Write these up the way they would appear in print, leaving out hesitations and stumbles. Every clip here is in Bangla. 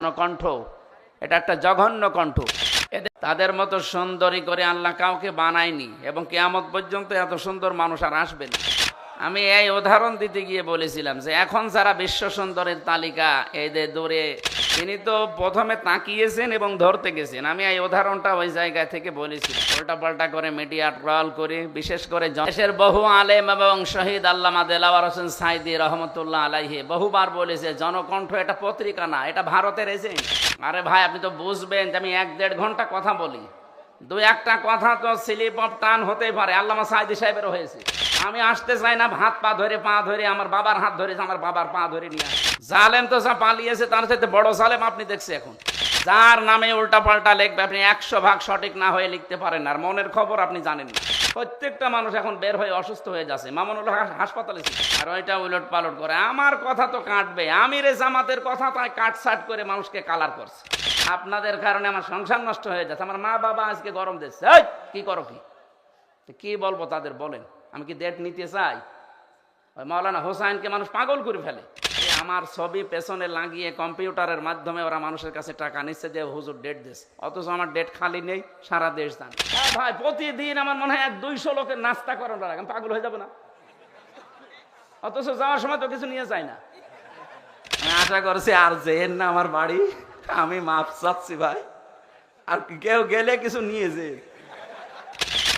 কণ্ঠ, এটা একটা জঘন্য কণ্ঠ। তাদের মতো সুন্দরী করে আল্লাহ কাউকে বানায়নি এবং কিয়ামত পর্যন্ত এত সুন্দর মানুষ আর আসবে না। আমি এই উদাহরণ দিতে গিয়ে বলেছিলাম যে এখন যারা বিশ্ব সুন্দরের তালিকা এই যে দৌড়ে, তিনি তো প্রথমে তাকিয়েছেন এবং ধরতে গেছেন। আমি এই উদাহরণটা ওই জায়গা থেকে বলেছি। উল্টা পাল্টা করে মিডিয়া ট্রল করে, বিশেষ করে দেশের বহু আলেম এবং শহীদ আল্লামা দেলাওয়ার হোসেন সাইদি রহমতুল্লাহ আলাইহি বহুবার বলেছে জনকণ্ঠ এটা পত্রিকা না, এটা ভারতের এজেন্ট। আরে ভাই, আপনি তো বুঝবেন যে আমি 1-1.5 ঘন্টা কথা বলি, দু একটা কথা তো স্লিপ অফ টান হতেই পারে। আল্লামা সাইদি সাহেবেরও হয়েছে। আমি আসতে চাই না, হাত পা ধরে আমার বাবার হাত ধরেছে, আমার বাবার পা ধরে নিয়ে জালেম তো যা পালিয়েছে তার সাথে বড় জালেম আপনি দেখছে। এখন যার নামে উল্টা পাল্টা লিখবে, আপনি 100 ভাগ সঠিক না হয়ে লিখতে পারেন আর মনের খবর আপনি জানেন না। প্রত্যেকটা মানুষ এখন বের হয়ে অসুস্থ হয়ে যাচ্ছে। মামুনুল হক হাসপাতালে ছিল আর ওইটা উলট পালট করে। আমার কথা তো কাটবে, আমিরে জামাতের কথা তাই কাটসাট করে মানুষকে কালার করছে। আপনাদের কারণে আমার সংসার নষ্ট হয়ে যাচ্ছে। আমার মা বাবা আজকে গরম দিচ্ছে, এই কি করো কি বলবো তাদের বলেন? আমি কি ডেট নিতে চাই? ওই মাওলানা হোসাইনকে মানুষ পাগল করে ফেলে। আমার ছবি পেছনে লাগিয়ে কম্পিউটারের মাধ্যমে ওরা মানুষের কাছে টাকা নিচ্ছে যে হুজুর ডেট দিচ্ছে, অথচ আমার ডেট খালি নেই, সারা দেশ জানে। ভাই প্রতিদিন আমার মনে হয় 200 লোকের নাস্তা করানো লাগে, আমি পাগল হয়ে যাবো না? অথচ যাওয়ার সময় তো কিছু নিয়ে যায় না। আমি আশা করছি আর যেন না আমার বাড়ি, আমি মাপ চাচ্ছি ভাই, আর কেউ গেলে কিছু নিয়ে যে।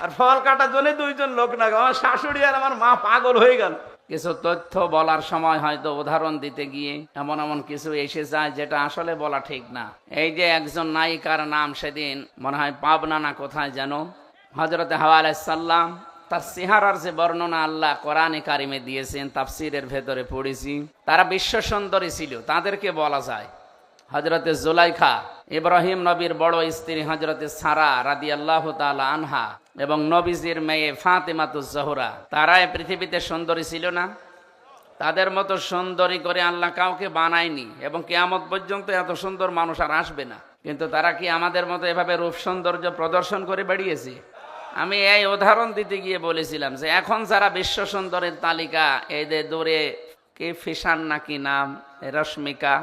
আর ফল কাটার জন্য 2 জন লোক না, আমার শাশুড়ি আর আমার মা পাগল হয়ে গেল। কিছু তথ্য বলার সময় হয়তো উদাহরণ দিতে গিয়ে এমন এমন কিছু এসে যায় যেটা আসলে বলা ঠিক না। এই যে একজন নায়িকার নাম সেদিন মনে হয় পাবনা না কোথায় যেন, হযরতে হাওয়া আলাইহিস সালাম, তার চেহারার যে বর্ণনা আল্লাহ কোরআনে কারিমে দিয়েছেন, তাফসীরের ভেতরে পড়েছি, তারা বিশ্ব সুন্দরী ছিল। তাদেরকে বলা যায় হযরতে জুলাইখা, ইব্রাহিম নবীর বড় স্ত্রী হযরতে সারা রাদিয়াল্লাহু তাআলা আনহা এবং নবীজির মেয়ে ফাতেমাতুজ জোহরা, তারা এই পৃথিবীতে সুন্দরী ছিল না? তাদের মতো সুন্দরী করে আল্লাহ কাউকে বানায়নি এবং কিয়ামত পর্যন্ত এত সুন্দর মানুষ আর আসবে না। কিন্তু তারা কি আমাদের মতো এভাবে রূপ সৌন্দর্য প্রদর্শন করে বেরিয়েছে? আমি এই উদাহরণ দিতে গিয়ে বলেছিলাম যে এখন যারা বিশ্ব সুন্দরের তালিকা এই যে দৌড়ে, কি ফিশান নাকি নাম, রশ্মিকা,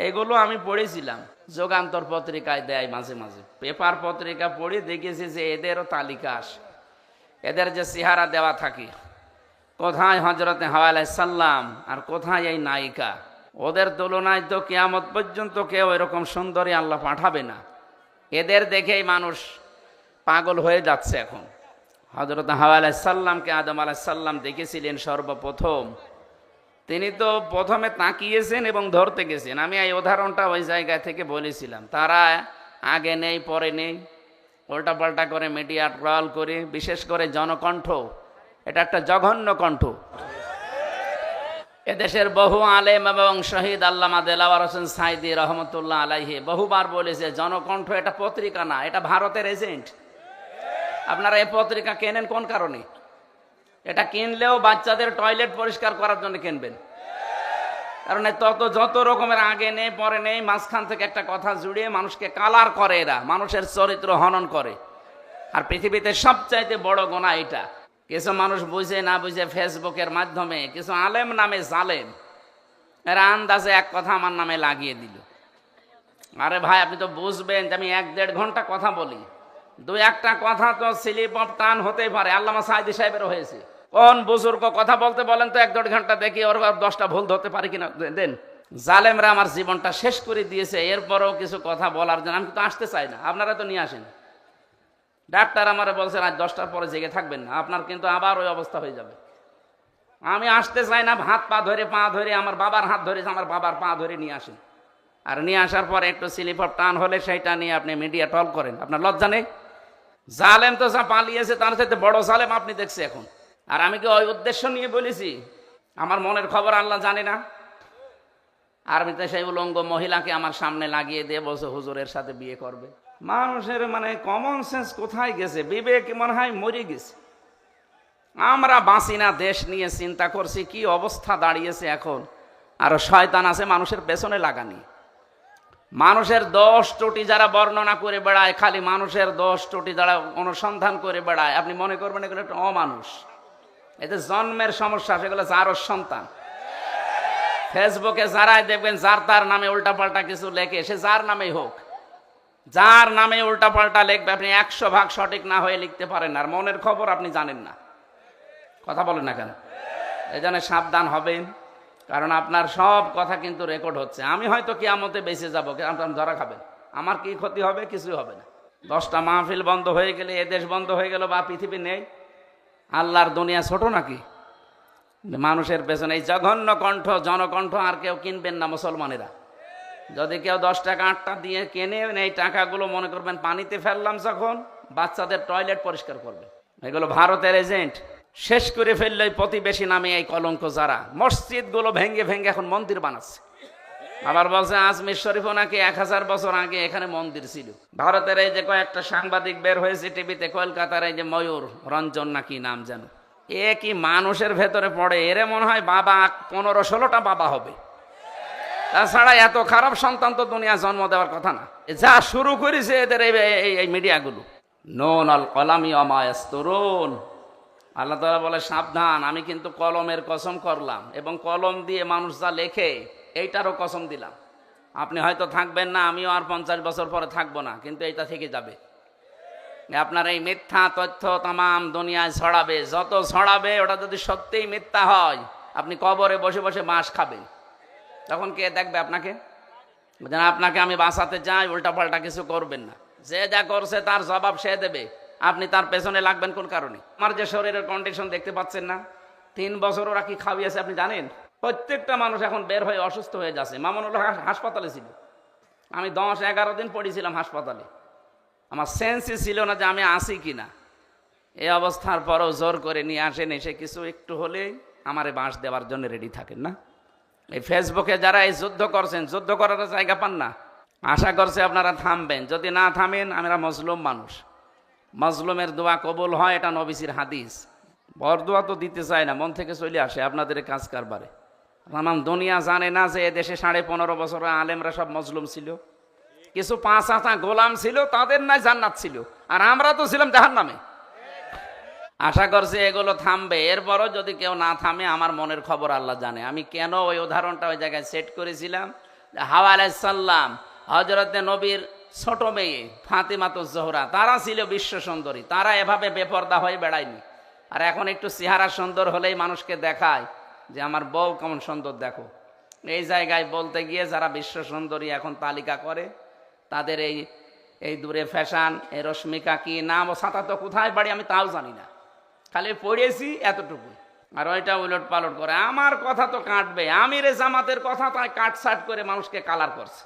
এগুলো আমি পড়েছিলাম। যুগান্তর পত্রিকায় দেয় মাঝে মাঝে, পেপার পত্রিকা পড়ে দেখেছি যে এদেরও তালিকা আসে, এদের যে চেহারা দেওয়া থাকে, কোথায় হযরতে হাওয়া আলাইহিস সালাম আর কোথায় এই নায়িকা। ওদের তুলনায় তো কিয়ামত পর্যন্ত কেউ এরকম সুন্দরী আল্লাহ পাঠাবে না। এদের দেখেই মানুষ পাগল হয়ে যাচ্ছে এখন। হযরতে হাওয়া আলাইহিস সালামকে আদম আলাইহিস সালাম দেখেছিলেন সর্বপ্রথম, তিনি তো প্রথমে তাকিয়েছেন এবং ধরতে গেছেন। আমি এই উদাহরণটা ওই জায়গা থেকে বলেছিলাম। তারা আগে নেই পরে নেই, উল্টা পাল্টা করে মিডিয়া ট্রল করে, বিশেষ করে জনকণ্ঠ, এটা একটা জঘন্য কণ্ঠ। এদেশের বহু আলেম এবং শহীদ আল্লামা দেলাওয়ার হোসেন সাইদি রহমতুল্লাহ আলাইহি বহুবার বলেছে জনকণ্ঠ এটা পত্রিকা না, এটা ভারতের এজেন্ট। আপনারা এই পত্রিকা কেনেন কোন কারণে? এটা কিনলেও বাচ্চাদের টয়লেট পরিষ্কার করার জন্য কিনবেন। কারণ যত রকমের আগে নেই পরে নেই, মাঝখান থেকে একটা কথা জুড়িয়ে মানুষকে কালার করে, এরা মানুষের চরিত্র হনন করে। আর পৃথিবীতে সবচাইতে বড় গুনাহ এটা। কিছু মানুষ বুঝে না বুঝে ফেসবুকের মাধ্যমে কিছু আলেম নামে জালেম, এরা আন্দাজে এক কথা আমার নামে লাগিয়ে দিল। আরে ভাই, আপনি তো বুঝবেন যে আমি 1-1.5 ঘন্টা কথা বলি, দু একটা কথা তো স্লিপ অফ টান হতেই পারে। আল্লামা সাইদি সাহেবেরও হয়েছে। কোন বুজুর্গ কথা বলতে বলেন তো 1-1.5 ঘন্টা, দেখি ওর 10টা ভুল ধরতে পারি কিনা দেন। জালেমরা আমার জীবনটা শেষ করে দিয়েছে, এরপরেও কিছু কথা বলার জন্য আমি তো আসতে চাই না। আপনারা তো নিয়ে আসেন। ডাক্তার আমারে বলছে রাত 10টার পরে জেগে থাকবেন না, আপনার কিন্তু আবার ওই অবস্থা হয়ে যাবে। আমি আসতে চাই না, হাত পা ধরে আমার বাবার হাত ধরেছে, আমার বাবার পা ধরে নিয়ে আসেন। আর নিয়ে আসার পর একটু স্লিপ অফ টান হলে সেইটা নিয়ে আপনি মিডিয়া টল করেন। আপনার লজ্জা নেই? জালেম তো যা পালিয়েছে তার সাথে বড় জালেম আপনি দেখছে এখন। আর আমি কি ওই উদ্দেশ্য নিয়ে বলেছি? আমার মনের খবর আল্লাহ জানে না? আরবিতে সেই উলঙ্গ মহিলাকে আমার সামনে লাগিয়ে দিয়ে বলছে হুজুরের সাথে বিয়ে করবে। মানুষের মানে কমন সেন্স কোথায় গেছে? বিবেক মনে হয় মরে গেছে। আমরা বাঁচি না, দেশ নিয়ে চিন্তা করছি কি অবস্থা দাঁড়িয়েছে এখন। আর শয়তান আছে মানুষের পেছনে লাগানি। মানুষের দোষ ত্রুটি যারা বর্ণনা করে বেড়ায়, খালি মানুষের দোষ ত্রুটি যারা অনুসন্ধান করে বেড়ায়, আপনি মনে করবেন এগুলো একটা অমানুষ। এতে জন্মের সমস্যা, সেগুলো যারও সন্তান। ফেসবুকে যারাই দেখবেন যার তার নামে উল্টাপাল্টা কিছু লেখে, সে যার নামেই হোক, যার নামে উল্টাপাল্টা লিখবে, আপনি 100 ভাগ সঠিক না হয়ে লিখতে পারেন না, আর মনের খবর আপনি জানেন না। কথা বলেন না কেন? এই জন্য সাবধান হবেন, কারণ আপনার সব কথা কিন্তু রেকর্ড হচ্ছে। আমি হয়তো কিয়ামতে বেঁচে যাবো, আপনার ধরা খাবেন, আমার কি ক্ষতি হবে? কিছুই হবে না। 10টা মাহফিল বন্ধ হয়ে গেলে, এ দেশ বন্ধ হয়ে গেল, বা পৃথিবী নেই, আল্লাহর দুনিয়া ছোট নাকি? মানুষের পেছনে এই জঘন্য কণ্ঠ, জনকণ্ঠ আর কেউ কিনবেন না মুসলমানেরা। যদি কেউ 10 টাকা 8টা দিয়ে কেনে, এই টাকাগুলো মনে করবেন পানিতে ফেললাম, যখন বাচ্চাদের টয়লেট পরিষ্কার করবে। এগুলো ভারতের এজেন্ট। শেষ করে ফেললে প্রতিবেশী নামে এই কলঙ্ক যারা মসজিদগুলো ভেঙে ভেঙে এখন মন্দির বানাচ্ছে। আবার বলছে আজমির শরীফও নাকি 1000 বছর আগে এখানে মন্দির ছিল। ভারতের এই যে কয়েকটা সাংবাদিক বের হয়েছে টিভিতে, কলকাতার এই যে ময়ূর রঞ্জন নাকি নাম যেন, এ কি মানুষের ভেতরে পড়ে? এরে মনে হয় বাবা 15-16টা বাবা হবে। তাছাড়া এত খারাপ সন্তান তো দুনিয়া জন্ম দেওয়ার কথা না। যা শুরু করেছে এদের এই মিডিয়াগুলো, নুন আল কলামি ওয়া মা ইয়াসতুরুন। আল্লাহ তাআলা বলে সাবধান, আমি কিন্তু কলমের কসম করলাম, এবং কলম দিয়ে মানুষ যা লেখে এইটারও কসম দিলাম। আপনি হয়তো থাকবেন না, আমিও আর 50 বছর পরে থাকবো না, কিন্তু এইটা থেকে যাবে। আপনার এই মিথ্যা তথ্য তামাম দুনিয়ায় ছড়াবে, যত ছড়াবে ওটা যদি সত্যিই মিথ্যা হয়, আপনি কবরে বসে বসে বাঁশ খাবেন। তখন কে দেখবে আপনাকে? আপনাকে আমি বাঁচাতে চাই, উল্টাপাল্টা কিছু করবেন না। যে যা করছে তার জবাব সে দেবে, আপনি তার পেছনে লাগবেন কোন কারণে? আমার যে শরীরের কন্ডিশন দেখতে পাচ্ছেন না, 3 বছর ওরা কি খাওয়িয়েছে আপনি জানেন? প্রত্যেকটা মানুষ এখন বের হয়ে অসুস্থ হয়ে যাচ্ছে। মামুনুল হক হাসপাতালে ছিল, আমি 10-11 দিন পড়েছিলাম হাসপাতালে। আমার সেন্সই ছিল না যে আমি আসি কিনা। এই অবস্থার পরও জোর করে নিয়ে আসেন, এসে কিছু একটু হলেই আমারে বাঁশ দেওয়ার জন্য রেডি থাকেন না। এই ফেসবুকে যারা এই যুদ্ধ করছেন, যুদ্ধ করার জায়গা পান না। আশা করছে আপনারা থামবেন, যদি না থামেন, আমরা মজলুম মানুষ, মজলুমের দোয়া কবুল হয়, এটা নবীজির হাদিস। বরদোয়া তো দিতে চায় না, মন থেকে চলে আসে আপনাদের কাজ কারবারে। তামাম দুনিয়া জানে না যে এদেশে 15.5 বছর আলেমরা সব মজলুম ছিল, কিছু 5 আনা গোলাম ছিল, তাদের নাই জান্নাত ছিল, আর আমরা তো ছিলাম জাহান্নামে। আশা করছি এগুলো থামবে। এরপরও যদি কেউ না থামে, আমার মনের খবর আল্লাহ জানে। আমি কেন ওই উদাহরণটা ওই জায়গায় সেট করেছিলাম, হাওয়া আলাইহিস সালাম, হযরতে নবীর ছোট মেয়ে ফাতিমাতুজ জোহরা, তারা ছিল বিশ্ব সুন্দরী, তারা এভাবে বেপরদা হয়ে বেড়ায়নি। আর এখন একটু চেহারা সুন্দর হলেই মানুষকে দেখায় যে আমার বউ কেমন সুন্দর দেখো। এই জায়গায় বলতে গিয়ে যারা বিশ্ব সুন্দরী এখন তালিকা করে, তাদের এই দূরে ফ্যাশন, এই রশ্মিকা কি নাম, ও সাঁতা তো কোথায় বাড়ি আমি তাও জানি না, খালি পড়েছি এতটুকু। আর ওইটা উলট পালট করে। আমার কথা তো কাটবে, আমির জামাতের কথা তাই কাটসাট করে মানুষকে কালার করছে,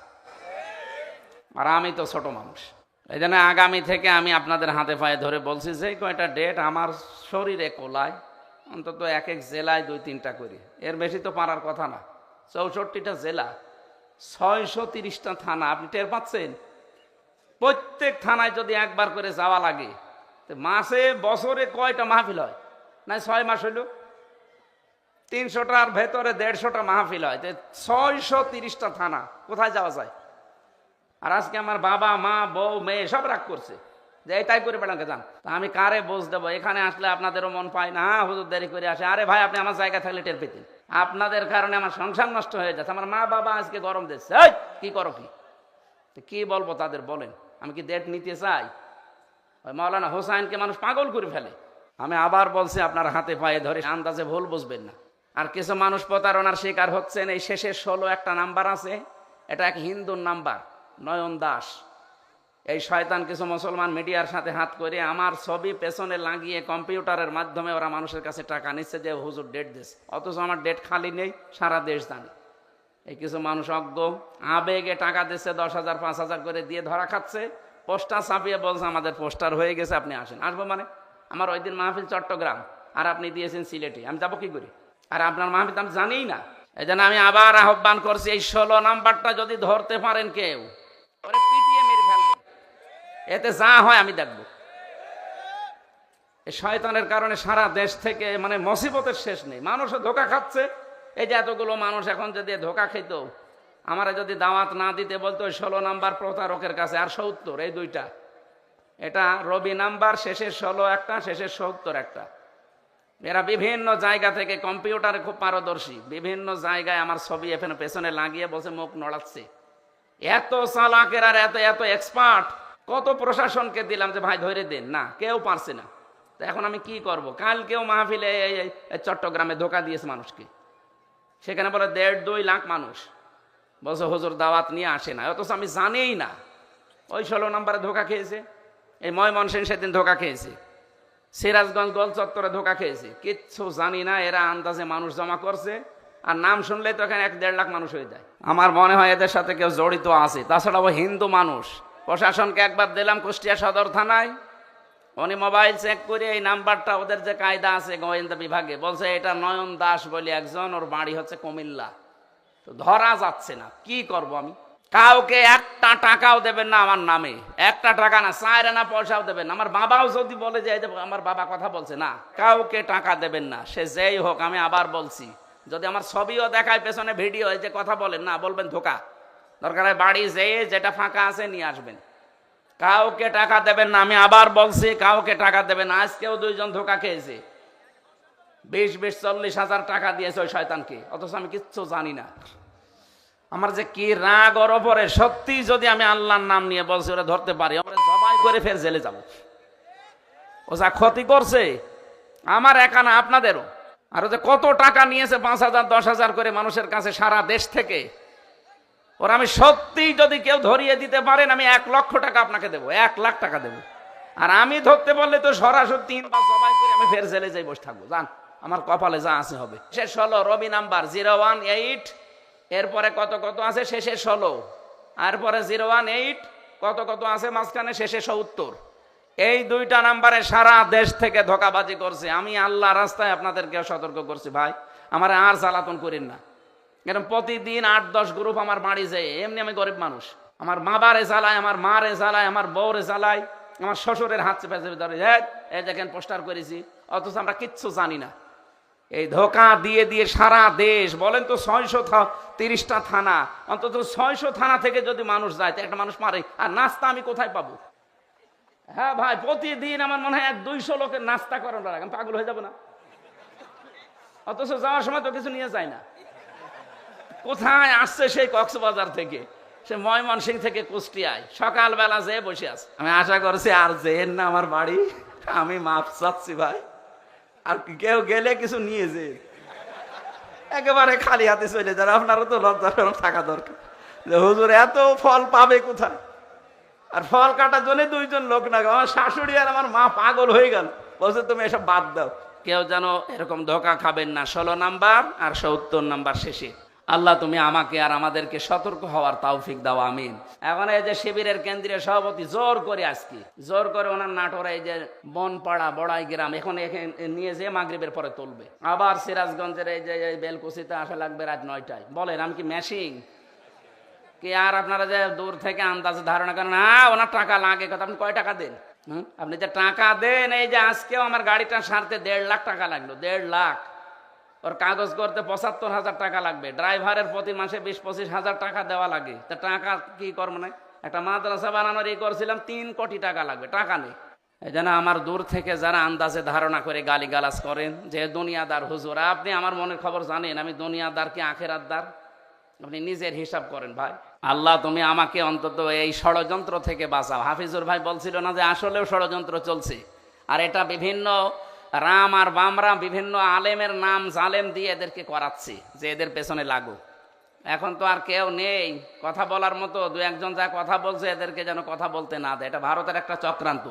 আর আমি তো ছোট মানুষ। এই জন্য আগামী থেকে আমি আপনাদের হাতে পায়ে ধরে বলছি, যে কয়টা ডেট আমার শরীরে কোলায়, অন্তত এক জেলায় 2-3টা করি, এর বেশি তো পারার কথা না। 64টা জেলা, 630টা থানা, আপনি টের পাচ্ছেন? প্রত্যেক থানায় যদি একবার করে যাওয়া লাগে, মাসে বছরে কয়টা মাহফিল হয়? না 6 মাস হইল 300টার ভেতরে 150টা মাহফিল হয়, 630টা থানা, কোথায় যাওয়া যায়? আর আজকে আমার বাবা মা বউ মেয়ে সব রাগ করছে যে এটাই করে বেড়াকে যান। তা আমি কারে বোঝ দেবো? এখানে আসলে আপনাদেরও মন পায় না, হুজুর দেরি করে আসে। আরে ভাই, আপনি আমার জায়গা থাকলে টের পেতেন। আপনাদের কারণে আমার সংসার নষ্ট হয়ে যাচ্ছে, আমার মা বাবা আজকে গরম দিচ্ছে। এই কি করো কি বলবো তাদের বলেন? আমি কি ডেট নিতে চাই? ওই মাওলানা হোসাইনকে মানুষ পাগল করে ফেলে। আমি আবার বলছি, আপনার হাতে পায়ে ধরে আন্দাজে ভুল বুঝবেন না। আর কিছু মানুষ প্রতারণার শিকার হচ্ছেন। এই শেষের 16 একটা নাম্বার আছে, এটা এক হিন্দুর নাম্বার, নয়ন দাস। এই শয়তান কিছু মুসলমান মিডিয়ার সাথে হাত করে আমার ছবি পেছনে লাগিয়ে কম্পিউটারের মাধ্যমে ওরা মানুষের কাছে টাকা নিচ্ছে যে হুজুর ডেট দিচ্ছে, অথচ আমার ডেট খালি নেই, সারা দেশ জানে। এই কিছু মানুষ অজ্ঞ আবেগে টাকা দিচ্ছে, 10,000 5,000 করে দিয়ে ধরা খাচ্ছে। পোস্টার ছাপিয়ে বলছে আমাদের পোস্টার হয়ে গেছে, আপনি আসেন। আসবো মানে? আমার ওই দিন মাহফিল চট্টগ্রাম, আর আপনি দিয়েছেন সিলেটে, আমি যাবো কি করে? আর আপনার মাহফিল আমি জানিই না। এই জন্য আমি আবার আহ্বান করছি, এই 16 নাম্বারটা যদি ধরতে পারেন কেউ, ওরে পিটিয়ে মেরে ফেলবে, এতে যা হয় আমি দেখব। এই শয়তানের কারণে সারা দেশ থেকে মানে মুসিবতের শেষ নেই, মানুষও ধোকা খাচ্ছে। এই যে এতগুলো মানুষ এখন যদি ধোকা খেত, আমারে যদি দাওয়াত না দিতে বলতো, 16 নাম্বার প্রতারকের কাছে, আর 70, এই দুইটা, এটা রবি নাম্বার, শেষের 16 একটা, শেষের 70 একটা। এরা বিভিন্ন জায়গা থেকে কম্পিউটারে খুব পারদর্শী, বিভিন্ন জায়গায় আমার ছবি এখানে পেছনে লাগিয়ে বসে মুখ নড়াচ্ছে। এত চালাকের আর এত এত এক্সপার্ট, কত প্রশাসনকে দিলাম যে ভাই ধরে দেন, না কেউ পারছে না। তো এখন আমি কি করব? কালকেও মাহফিলে চট্টগ্রামে ধোকা দিয়েছে মানুষকে, সেখানে বলে 1.5-2 লাখ মানুষ বলছে হুজুর দাওয়াত নিয়ে আসে না, অথচ আমি জানিই না। ওই 16 নম্বরে ধোকা খেয়েছে, এই ময়মনসিংহ সেদিন ধোকা খেয়েছে, সিরাজগঞ্জ গোল চত্বরে ধোকা খেয়েছে, কিচ্ছু জানি না। এরা আন্দাজে মানুষ জমা করছে, আর নাম শুনলেই তো এখানে 1-1.5 লাখ মানুষ হয়ে যায়। আমার মনে হয় এদের সাথে কেউ জড়িত আছে। তাছাড়া ও হিন্দু মানুষ। প্রশাসনকে একবার দিলাম কুষ্টিয়া সদর থানায়, উনি মোবাইল চেক করে এই নাম্বারটা, ওদের যে কায়দা আছে গোয়েন্দা বিভাগে, বলছে এটা নয়ন দাস বলে একজন, ওর বাড়ি হচ্ছে কুমিল্লা। তো ধরা যাচ্ছে না, কি করব আমি? কাউকে একটা টাকাও দেবেন না আমার নামে, একটা টাকা না, 4 আনা পয়সাও দেবেন না। আমার বাবাও যদি বলে যে আমার বাবা কথা বলছে, না, কাউকে টাকা দেবেন না, সে যেই হোক। আমি আবার বলছি, যদি আমার ছবিও দেখায় পেছনে ভিডিও, যে কথা বলেন না, বলবেন ধোকা। দরকার হয় বাড়ি যেয়ে যেটা ফাঁকা আছে নিয়ে আসবেন, কাউকে টাকা দেবেন না। আমি আবার বলছি, কাউকে টাকা দেবেন না। আজকেও 2 জন ধোকা খেয়েছে, 20-40 হাজার টাকা দিয়েছে ওই শয়তানকে, অথচ আমি কিচ্ছু জানি না। আমার যে কি রাগ ওর ওপরে, সত্যি যদি আমি আল্লাহর নাম নিয়ে বলছি ওরা ধরতে পারি, আমরা জবাই করে ফের জেলে যাব। ও যা ক্ষতি করছে আমার একা না, আপনাদেরও। আর যে কত টাকা নিয়েছে, 5,000 10,000 করে মানুষের কাছে সারা দেশ থেকে। ওরা আমি সত্যি যদি কেউ ধরিয়ে দিতে পারেন, আমি 1 লক্ষ টাকা আপনাকে দেবো, 1 লাখ টাকা দেবো। আর আমি ধরতে বললে তো সরাসরি 3 বার জবাই করে আমি ফের জেলে যাই বসে থাকবো। জান, আমার কপালে যা আছে হবে। শেষ হলো রবি নাম্বার 018, এরপরে কত কত আছে, শেষে 16, এরপরে 018 কত কত আছে মাঝখানে, শেষে 70। এই 2টা নাম্বারে সারা দেশ থেকে ধোকাবাজি করছে। আমি আল্লাহ রাস্তায় আপনাদেরকে সতর্ক করছি, ভাই আমার আর জ্বালাতন করেন না। এরকম প্রতিদিন 8-10 গ্রুপ আমার বাড়ি যায়। এমনি আমি গরিব মানুষ, আমার বাবারে জ্বালায়, আমার মারে জ্বালায়, আমার বউরে জ্বালায়, আমার শ্বশুরের হাত চেপে চেপে ধরে, এই দেখেন পোস্টার করেছি, অথচ আমরা কিচ্ছু জানি না। এই ধোকা দিয়ে দিয়ে সারা দেশ, বলেন তো 630টা থানা, অন্তত 600 থানা থেকে যদি মানুষ যায়, তো একটা মানুষ মারে, আর নাস্তা আমি কোথায় পাবো? হ্যাঁ ভাই, প্রতিদিন আমার মনে হয় 200 লোকের নাস্তা করানো লাগে, আমি পাগল হয়ে যাবো না? অথচ যাওয়ার সময় তো কিছু নিয়ে যায় না। কোথায় আসছে সেই কক্সবাজার থেকে, সে ময়মনসিংহ থেকে কুষ্টিয়ায়, সকালবেলা যেয়ে বসে আছে। আমি আশা করছি আর যেন না আমার বাড়ি, আমি মাপ চাচ্ছি ভাই, আর কেউ গেলে কিছু নিয়ে যে একেবারে খালি হাতে চলে যান। আপনারও তো লজ্জা শরম থাকা দরকার যে হুজুর এত ফল পাবে কোথায়। আর ফল কাটার জন্য 2 জন লোক না, আমার শাশুড়ি আর আমার মা পাগল হয়ে গেল, বলছে তুমি এসব বাদ দাও। কেউ যেন এরকম ধোকা খাবেন না। 16 নাম্বার আর 70 নাম্বার শেষে। আল্লাহ তুমি আমাকে আর আমাদেরকে সতর্ক হওয়ার তৌফিক দাও, আমিন। এখন এই যে শিবিরের কেন্দ্রীয় সভাপতি জোর করে, আজকে জোর করে ওনার নাটোরে এই যে বনপাড়া বড়াই গ্রাম, এখন এখানে নিয়ে যেয়ে মাগরিবের পরে তুলবে। আবার সিরাজগঞ্জের এই যে বেলকুচিতে আসা লাগবে রাত 9টায়। বলেন আমি কি মেশিং কি? আর আপনারা যে দূর থেকে আন্দাজে ধারণা করেন, ওনার টাকা লাগে কথা, আপনি কয় টাকা দেন? আপনি যে টাকা দেন, এই যে আজকেও আমার গাড়িটা সারতে 1.5 লাখ টাকা লাগলো, 1.5 লাখ। ওর কাগজ করতে 75,000 টাকা লাগবে, ড্রাইভারের প্রতি মাসে 20-25 হাজার টাকা দেওয়া লাগে। তা টাকা কি করবো না? একটা মাদ্রাসা বানানোর এই করছিলাম, 3 কোটি টাকা লাগবে, টাকা নেই। এই জন্য আমার দূর থেকে যারা আন্দাজে ধারণা করে গালিগালাজ করেন যে দুনিয়াদার হুজুর, আপনি আমার মনের খবর জানেন, আমি দুনিয়াদার কি আখেরাতদার? আপনি নিজের হিসাব করেন ভাই। আল্লাহ তুমি আমাকে অন্তত এই ষড়যন্ত্র থেকে বাঁচাও। হাফিজুর ভাই বলছিল না যে আসলেও ষড়যন্ত্র চলছে, আর এটা বিভিন্ন রাম আর বামরা বিভিন্ন আলেমের নাম জালেম দিয়ে এদেরকে করাচ্ছে যে এদের পেছনে লাগো। এখন তো আর কেউ নেই কথা বলার মতো, 2-1 জন যা কথা বলছে এদেরকে যেন কথা বলতে না দেয়। এটা ভারতের একটা চক্রান্ত।